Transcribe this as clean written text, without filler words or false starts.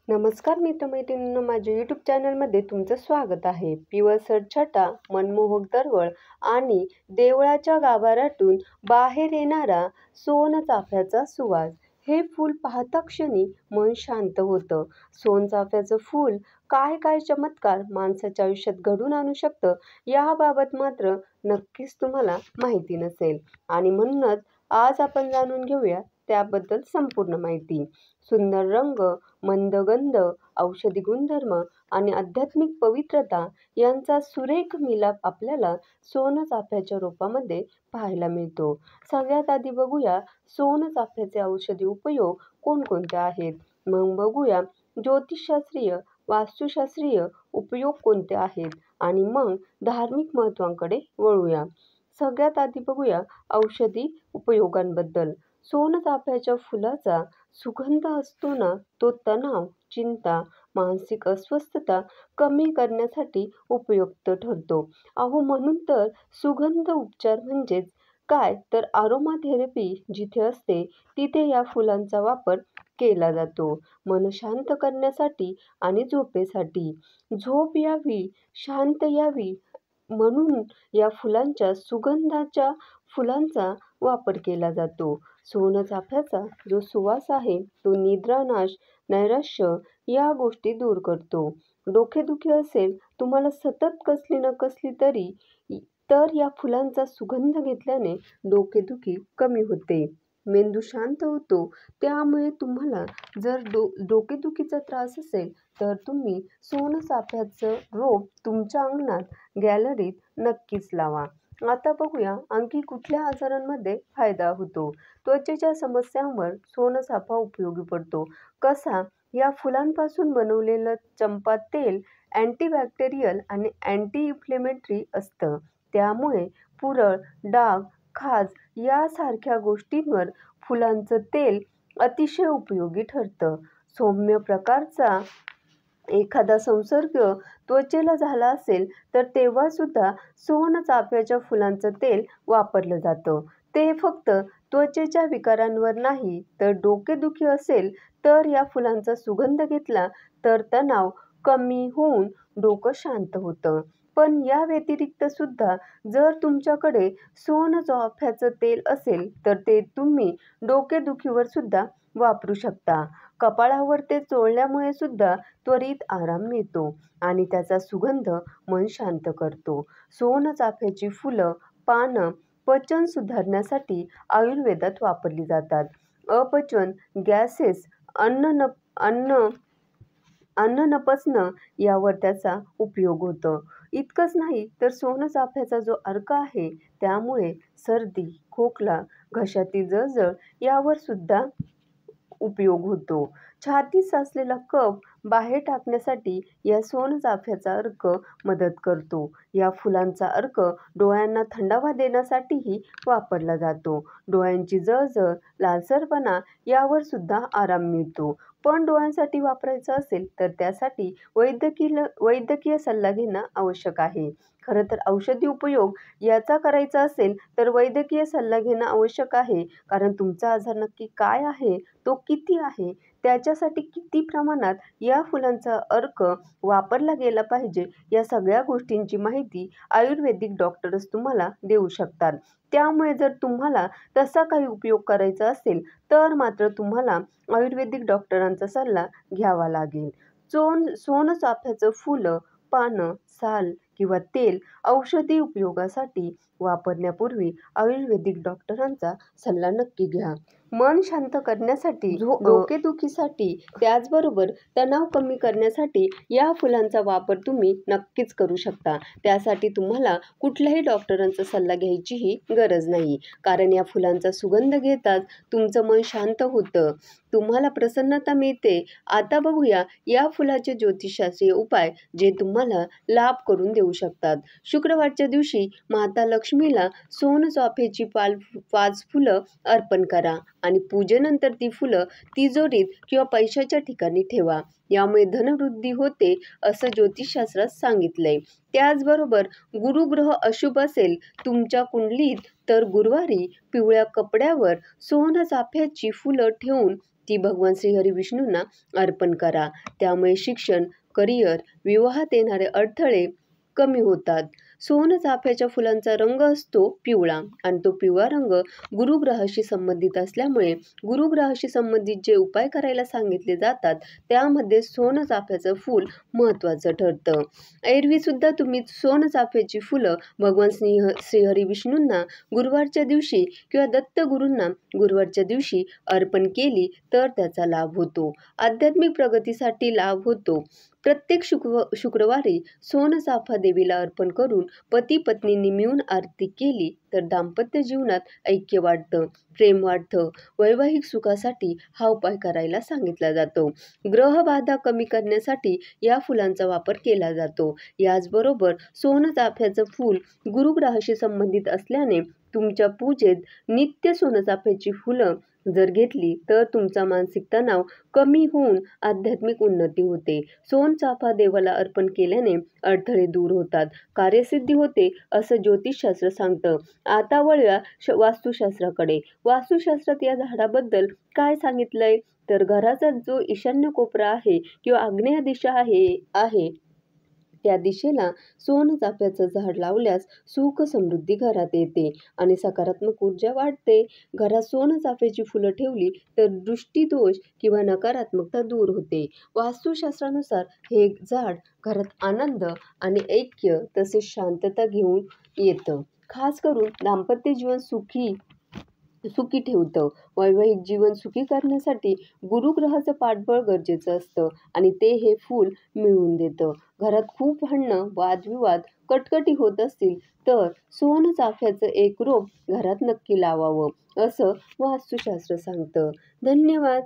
नमस्कार मित्रमैत्रिणींनो, माझ्या यूट्यूब चॅनलमध्ये तुमचं स्वागत आहे. पिवळसर छटा, मनमोहक दरवळ आणि देवळाच्या गाभाऱ्यातून बाहेर येणारा सोनचाफ्याचा सुवास. हे फूल पाहता क्षणी मन शांत होतं. सोनचाफ्याचं फूल काय काय चमत्कार माणसाच्या आयुष्यात घडून आणू शकतं याबाबत मात्र नक्कीच तुम्हाला माहिती नसेल, आणि म्हणूनच आज आपण जाणून घेऊया त्याबद्दल संपूर्ण माहिती. सुंदर रंग, मंद गंध, औषधी गुणधर्म आणि आध्यात्मिक पवित्रता यांचा सुरेख मिलाप आपल्याला सोनचाफ्याच्या रूपामध्ये पाहायला मिळतो. सगळ्यात आधी बघूया सोनचाफ्याचे औषधी उपयोग कोणकोणते आहेत. मग बघूया ज्योतिषशास्त्रीय, वास्तुशास्त्रीय उपयोग कोणते आहेत, आणि मग धार्मिक महत्त्वांकडे वळूया. सगळ्यात आधी बघूया औषधी उपयोगांबद्दल. सोनचाफ्याच्या फुलाचा सुगंध असतो ना, तो तणाव, चिंता, मानसिक अस्वस्थता कमी करण्यासाठी उपयुक्त ठरतो. म्हणून तर सुगंध उपचार म्हणजेच काय तर आरोमा थेरपी जिथे असते तिथे या फुलांचा वापर केला जातो. मन शांत करण्यासाठी आणि झोपेसाठी. झोप यावी, शांत यावी म्हणून या सुगंधाच्या फुलांचा वापर केला जातो. सोनचाफ्याचा जो सुवास आहे तो निद्रानाश, नैराश्य या गोष्टी दूर करतो. डोकेदुखी असेल, तुम्हाला सतत कसली ना कसली तरी, तर या फुलांचा सुगंध घेतल्याने डोकेदुखी कमी होते. मेंदू शांत होतो. त्यामुळे तुम्हाला जर डोकेदुखीचा त्रास असेल तर तुम्ही सोनचाफ्याचं रोप तुमच्या अंगणात, गॅलरीत नक्कीच लावा. आता बघूया आणखी कुठल्या आजारांमध्ये फायदा होतो. त्वचेच्या समस्यांवर सोनचाफा उपयोगी पडतो. कसा? या फुलांपासून बनवलेलं चंपा तेल अँटीबॅक्टेरियल आणि अँटी इन्फ्लेमेटरी असतं. त्यामुळे पुरळ, डाग, खाज यासारख्या गोष्टींवर फुलांचं तेल अतिशय उपयोगी ठरतं. सौम्य प्रकारचा एखादा संसर्ग त्वचेला झाला असेल तर तेव्हा सुद्धा सोनचाफ्याच्या फुलांचं तेल वापरलं जातं. ते फक्त त्वचेच्या विकारांवर नाही, तर डोकेदुखी असेल तर या फुलांचा सुगंध घेतला तर तणाव कमी होऊन डोकं शांत होतं. पण या व्यतिरिक्त सुद्धा जर तुमच्याकडे सोनचाफ्याचं तेल असेल तर ते तुम्ही डोकेदुखीवर सुद्धा वापरू शकता. कपाळावर ते चोळल्यामुळे सुद्धा त्वरित आराम मिळतो आणि त्याचा सुगंध मन शांत करतो. सोनचाफ्याची फुलं, पानं पचन सुधारण्यासाठी आयुर्वेदात वापरली जातात. अपचन, गॅसेस, अन्न न पचणं यावर त्याचा उपयोग होतो. इतकंच नाही तर सोनचाफ्याचा जो अर्क आहे त्यामुळे सर्दी, खोकला, घशातील जळजळ यावर सुद्धा उपयोग होतो. छातीत साचलेला कफ बाहेर टाकण्यासाठी या सोनचाफ्याचा अर्क मदत करतो. या फुलांचा अर्क डोळ्यांना थंडावा देण्यासाठीही वापरला जातो. डोळ्यांची जळजळ, लालसरपणा यावर सुद्धा आराम मिळतो. पण डोळ्यांसाठी वापरायचं असेल तर त्यासाठी वैद्यकीय सल्ला घेणं आवश्यक आहे. खरं तर औषधी उपयोग याचा करायचा असेल तर वैद्यकीय सल्ला घेणं आवश्यक आहे. कारण तुमचा आजार नक्की काय आहे, तो किती आहे, त्याच्यासाठी किती प्रमाणात या फुलांचा अर्क वापरला गेला पाहिजे, या सगळ्या गोष्टींची माहिती आयुर्वेदिक डॉक्टरच तुम्हाला देऊ शकतात. त्यामुळे जर तुम्हाला तसा काही उपयोग करायचा असेल तर मात्र तुम्हाला आयुर्वेदिक डॉक्टरांचा सल्ला घ्यावा लागेल. सोनचाफ्याचं फुलं, पानं, साल किंवा तेल औषधी उपयोगासाठी वापरण्यापूर्वी आयुर्वेदिक डॉक्टरांचा सल्ला नक्की घ्या. मन शांत करण्यासाठी, डोकेदुखीसाठी, त्याचबरोबर तणाव कमी करण्यासाठी या फुलांचा वापर तुम्ही नक्कीच करू शकता. त्यासाठी तुम्हाला कुठल्याही डॉक्टरांचा सल्ला घ्यायचीही गरज नाही. कारण या फुलांचा सुगंध घेताच तुमचं मन शांत होतं, तुम्हाला प्रसन्नता मिळते. आता बघूया या फुलाचे ज्योतिषशास्त्रीय उपाय जे तुम्हाला लाभ करून देऊ शकतात. शुक्रवारच्या दिवशी माता लक्ष्मीला सोनचाफ्याची 5 फुलं अर्पण करा आणि पूजेनंतर ती फुलं तिजोरीत किंवा पैशाच्या ठिकाणी ठेवा. यामुळे धनवृद्धी होते असं ज्योतिषशास्त्रात सांगितलंय. त्याचबरोबर गुरुग्रह अशुभ असेल तुमच्या कुंडलीत तर गुरुवारी पिवळ्या कपड्यावर सोनचाफ्याची फुलं ठेवून ती भगवान श्रीहरी विष्णूंना अर्पण करा. त्यामुळे शिक्षण, करिअर, विवाहात येणारे अडथळे कमी होतात. सोनचाफ्याच्या फुलांचा रंग असतो पिवळा आणि तो पिवळा रंग गुरुग्रहाशी संबंधित असल्यामुळे गुरुग्रहाशी संबंधित जे उपाय करायला सांगितले जातात त्यामध्ये सोनचाफ्याचं फूल महत्त्वाचं ठरतं. एरवी सुद्धा तुम्ही सोनचाफ्याची फुलं भगवान श्रीहरी विष्णूंना गुरुवारच्या दिवशी किंवा दत्तगुरूंना गुरुवारच्या दिवशी अर्पण केली तर त्याचा लाभ होतो. आध्यात्मिक प्रगतीसाठी लाभ होतो. प्रत्येक शुक्रवारी सोनचाफा देवीला अर्पण करून पती पत्नींनी मिळून आरती केली तर दाम्पत्य जीवनात ऐक्य वाढतं, प्रेम वाढतं. वैवाहिक सुखासाठी हा उपाय करायला सांगितला जातो. ग्रहबाधा कमी करण्यासाठी या फुलांचा वापर केला जातो. याचबरोबर सोनचाफ्याचं फूल गुरुग्रहाशी संबंधित असल्याने तुमच्या पूजेत नित्य सोनचाफ्याची फुलं जर घेतली तर तुमचा मानसिक तणाव कमी होऊन आध्यात्मिक उन्नती होते. सोनचाफा देवाला अर्पण केल्याने अडथळे दूर होतात, कार्यसिद्धी होते असं ज्योतिषशास्त्र सांगतं. आता वळूया वास्तुशास्त्राकडे. वास्तुशास्त्रात या झाडाबद्दल काय सांगितलंय तर घराचा जो ईशान्य कोपरा आहे किंवा आग्नेय दिशा आहे त्या दिशेला सोनचाफ्याचं झाड लावल्यास सुख समृद्धी घरात येते आणि सकारात्मक ऊर्जा वाढते. घरात सोनचाफ्याची फुलं ठेवली तर दृष्टीदोष किंवा नकारात्मकता दूर होते. वास्तुशास्त्रानुसार हे झाड घरात आनंद आणि ऐक्य तसेच शांतता घेऊन येतं. खास करून दाम्पत्य जीवन सुखी ठेवतं. वैवाहिक जीवन सुखी करण्यासाठी गुरुग्रहाचं पाठबळ गरजेचं असतं आणि ते हे फूल मिळवून देतं. घरात खूप भांडणं, वादविवाद, कटकटी होत असतील तर सोनचाफ्याचं एक रोप घरात नक्की लावावं असं वास्तुशास्त्र सांगतं. धन्यवाद.